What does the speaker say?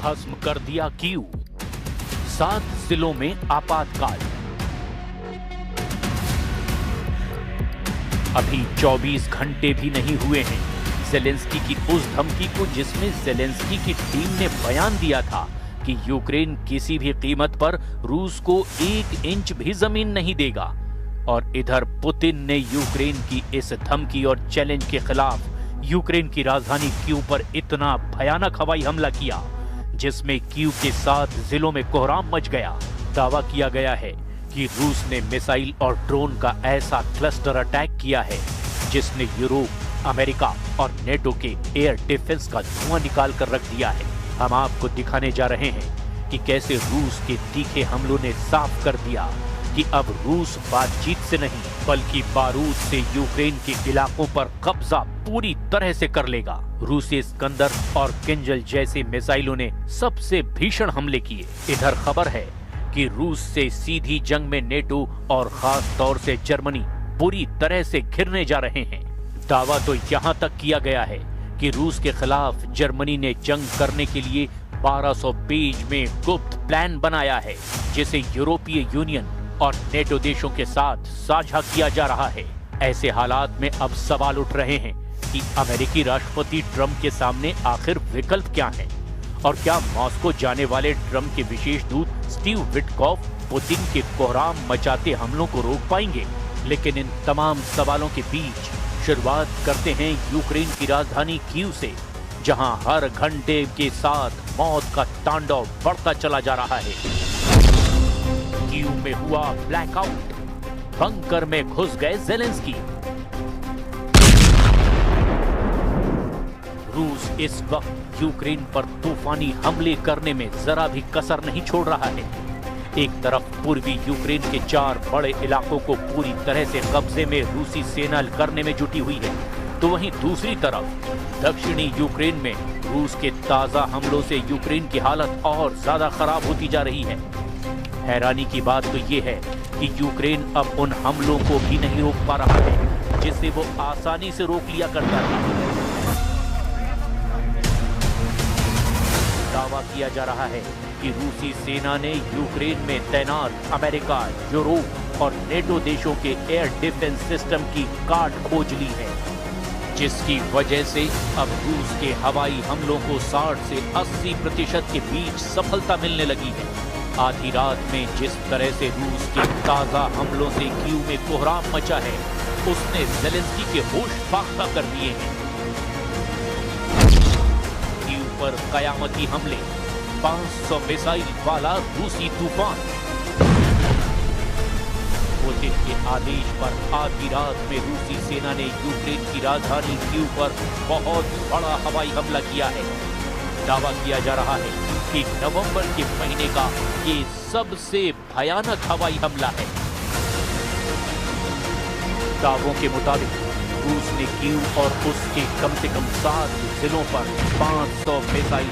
भस्म कर दिया कीव। 7 जिलों में आपातकाल। अभी 24 घंटे भी नहीं हुए हैं ज़ेलेंस्की की उस धमकी को, जिसमें ज़ेलेंस्की की टीम ने बयान दिया था कि यूक्रेन किसी भी कीमत पर रूस को 1 इंच भी जमीन नहीं देगा। और इधर पुतिन ने यूक्रेन की इस धमकी और चैलेंज के खिलाफ यूक्रेन की राजधानी कीव पर इतना भयानक हवाई हमला किया, जिसमें कीव के 7 जिलों में कोहराम मच गया। दावा किया गया है कि रूस ने मिसाइल और ड्रोन का ऐसा क्लस्टर अटैक किया है जिसने यूरोप, अमेरिका और नेटो के एयर डिफेंस का धुआं निकाल कर रख दिया है। हम आपको दिखाने जा रहे हैं कि कैसे रूस के तीखे हमलों ने साफ कर दिया कि अब रूस बातचीत से नहीं बल्कि बारूद से यूक्रेन के इलाकों पर कब्जा पूरी तरह से कर लेगा। रूसी स्कंदर और किंजल जैसे मिसाइलों ने सबसे भीषण हमले किए। इधर खबर है कि रूस से सीधी जंग में नेटो और खास तौर से जर्मनी पूरी तरह से घिरने जा रहे हैं। दावा तो यहाँ तक किया गया है कि रूस के खिलाफ जर्मनी ने जंग करने के लिए 1200 पेज में गुप्त प्लान बनाया है, जिसे यूरोपीय यूनियन और नेटो देशों के साथ साझा किया जा रहा है। ऐसे हालात में अब सवाल उठ रहे हैं कि अमेरिकी राष्ट्रपति ट्रंप के सामने आखिर विकल्प क्या है, और क्या मॉस्को जाने वाले ट्रंप के विशेष दूत स्टीव विटकॉफ पुतिन के कोहराम मचाते हमलों को रोक पाएंगे। लेकिन इन तमाम सवालों के बीच शुरुआत करते हैं यूक्रेन की राजधानी कीव से, जहां हर घंटे के साथ मौत का तांडव बढ़ता चला जा रहा है। कीव में हुआ ब्लैकआउट, बंकर में घुस गए ज़ेलेंस्की। रूस इस वक्त यूक्रेन पर तूफानी हमले करने में जरा भी कसर नहीं छोड़ रहा है। एक तरफ पूर्वी यूक्रेन के 4 बड़े इलाकों को पूरी तरह से कब्जे में रूसी सेना करने में जुटी हुई है, तो वहीं दूसरी तरफ दक्षिणी यूक्रेन में रूस के ताजा हमलों से यूक्रेन की हालत और ज्यादा खराब होती जा रही है। हैरानी की बात तो ये है कि यूक्रेन अब उन हमलों को भी नहीं रोक पा रहा है जिसे वो आसानी से रोक लिया करता था। दावा किया जा रहा है कि रूसी सेना ने यूक्रेन में तैनात अमेरिका, यूरोप और नेटो देशों के एयर डिफेंस सिस्टम की काट खोज ली है, जिसकी वजह से अब रूस के हवाई हमलों को 60 से 80% के बीच सफलता मिलने लगी है। आधी रात में जिस तरह से रूस के ताजा हमलों से कीव में कोहराम मचा है, उसने ज़ेलेंस्की के होश फाख्ता कर दिए हैं। कीव पर कयामती हमले, 500 मिसाइल वाला रूसी तूफान। पुतिन के आदेश पर आधी रात में रूसी सेना ने यूक्रेन की राजधानी कीव पर बहुत बड़ा हवाई हमला किया है। दावा किया जा रहा है कि नवंबर के महीने का ये सबसे भयानक हवाई हमला है। दावों के मुताबिक रूस ने कीव और उसके कम से कम 7 जिलों पर 500 मिसाइल